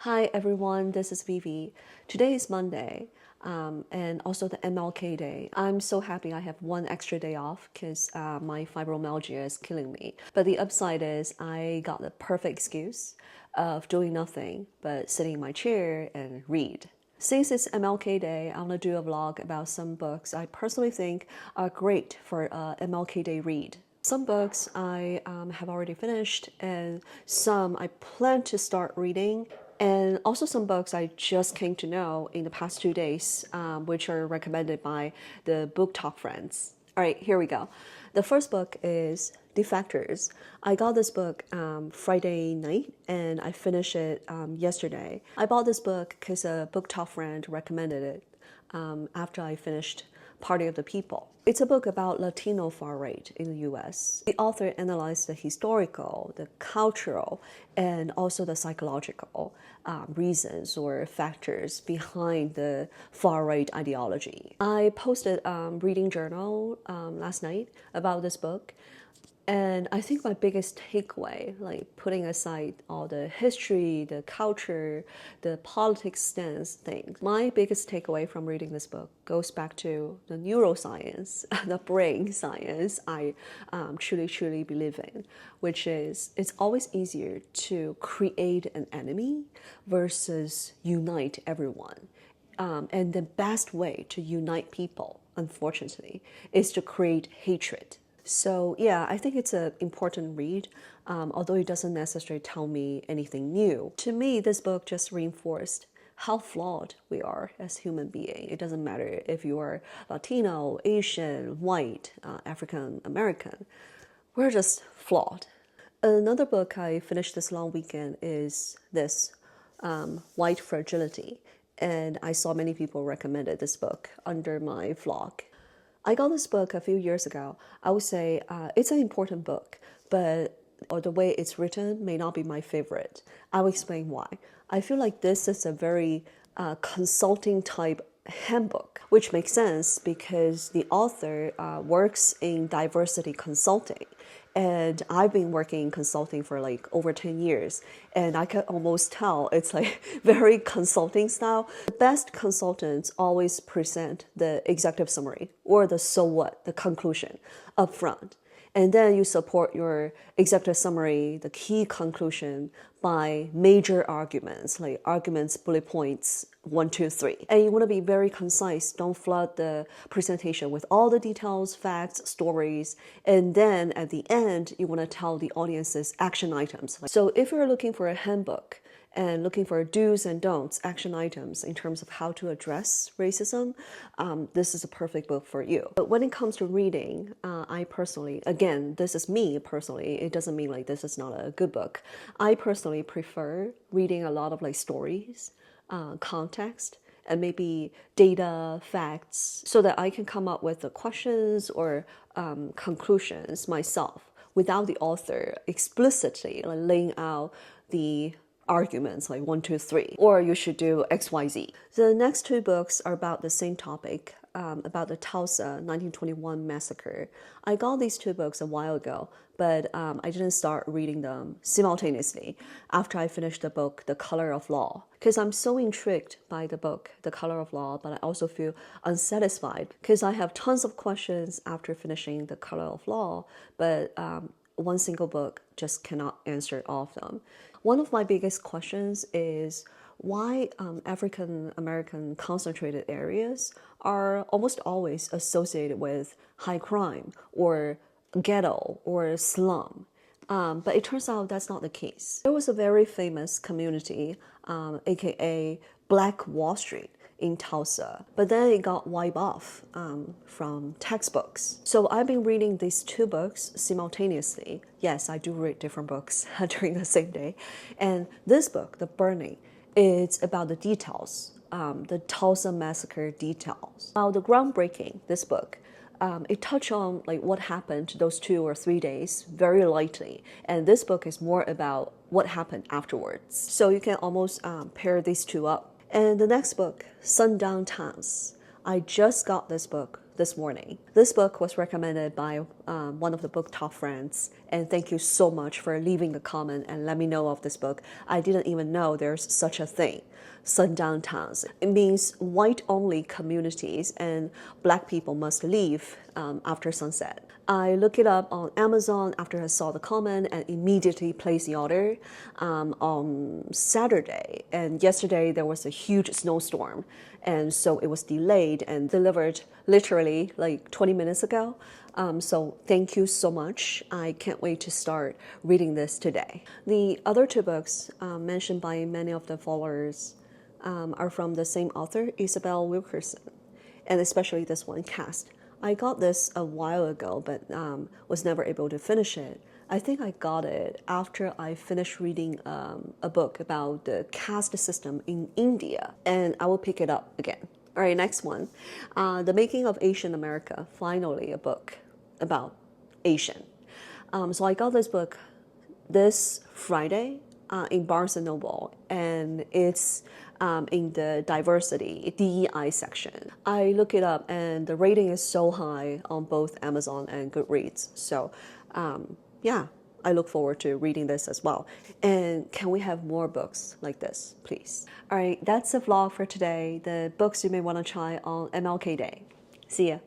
Hi everyone, this is Vivi. Today is Monday and also the MLK day. I'm so happy I have one extra day off because my fibromyalgia is killing me. But the upside is I got the perfect excuse of doing nothing but sitting in my chair and read. Since it's MLK Day, I'm gonna do a vlog about some books I personally think are great for MLK Day read. Some books I have already finished, and some I plan to start reading, and also some books I just came to know in the past 2 days, which are recommended by the book talk friends. All right, here we go. The first book is Defectors. I got this book Friday night and I finished it yesterday. I bought this book because a book talk friend recommended it after I finished Party of the People. It's a book about Latino far right in the US. The author analyzed the historical, the cultural, and also the psychological reasons or factors behind the far right ideology. I posted a reading journal last night about this book. And I think my biggest takeaway, like putting aside all the history, the culture, the politics stance things, my biggest takeaway from reading this book goes back to the neuroscience, the brain science I truly believe in, which is it's always easier to create an enemy versus unite everyone. And the best way to unite people, unfortunately, is to create hatred. So yeah, I think it's an important read, although it doesn't necessarily tell me anything new. To me, this book just reinforced how flawed we are as human beings. It doesn't matter if you are Latino, Asian, white, African American. We're just flawed. Another book I finished this long weekend is this, White Fragility. And I saw many people recommended this book under my vlog. I got this book a few years ago. I would say it's an important book, but the way it's written may not be my favorite. I will explain why. I feel like this is a very consulting type handbook, which makes sense because the author works in diversity consulting. And I've been working in consulting for like over 10 years. And I can almost tell it's like very consulting style. The best consultants always present the executive summary or the so what, the conclusion up front. And then you support your executive summary, the key conclusion, by major arguments, like arguments, bullet points, 1, 2, 3. And you want to be very concise. Don't flood the presentation with all the details, facts, stories. And then at the end, you want to tell the audience's action items. So if you're looking for a handbook, and looking for do's and don'ts, action items in terms of how to address racism, this is a perfect book for you. But when it comes to reading, I personally, again, this is me personally, it doesn't mean like this is not a good book. I personally prefer reading a lot of like stories, context, and maybe data, facts, so that I can come up with the questions or conclusions myself without the author explicitly laying out the arguments like 1, 2, 3, or you should do XYZ. The next two books are about the same topic, about the Tulsa 1921 massacre. I got these two books a while ago, but I didn't start reading them simultaneously after I finished the book, The Color of Law, because I'm so intrigued by the book, The Color of Law, but I also feel unsatisfied because I have tons of questions after finishing The Color of Law, but one single book just cannot answer all of them. One of my biggest questions is why African American concentrated areas are almost always associated with high crime or ghetto or slum. But it turns out that's not the case. There was a very famous community, aka Black Wall Street, in Tulsa, but then it got wiped off from textbooks. So I've been reading these two books simultaneously. Yes, I do read different books during the same day. And this book, The Burning, it's about the details, the Tulsa massacre details. Now, the groundbreaking, this book, it touched on like what happened those 2 or 3 days very lightly, and this book is more about what happened afterwards. So you can almost pair these two up. And the next book, Sundown Towns, I just got this book this morning. This book was recommended by one of the book top friends, and thank you so much for leaving a comment and let me know of this book. I didn't even know there's such a thing. Sundown towns. It means white-only communities and black people must leave after sunset. I looked it up on Amazon after I saw the comment and immediately placed the order on Saturday. And yesterday there was a huge snowstorm, and so it was delayed and delivered literally like 20 minutes ago. So thank you so much. I can't wait to start reading this today. The other two books mentioned by many of the followers are from the same author, Isabel Wilkerson, and especially this one, Cast. I got this a while ago, but was never able to finish it. I think I got it after I finished reading a book about the caste system in India, and I will pick it up again. All right, next one. The Making of Asian America, finally a book about Asian. So I got this book this Friday in Barnes & Noble, and it's in the diversity, DEI section. I look it up, and the rating is so high on both Amazon and Goodreads. So yeah, I look forward to reading this as well. And can we have more books like this, please? All right, that's the vlog for today. The books you may want to try on MLK Day. See ya.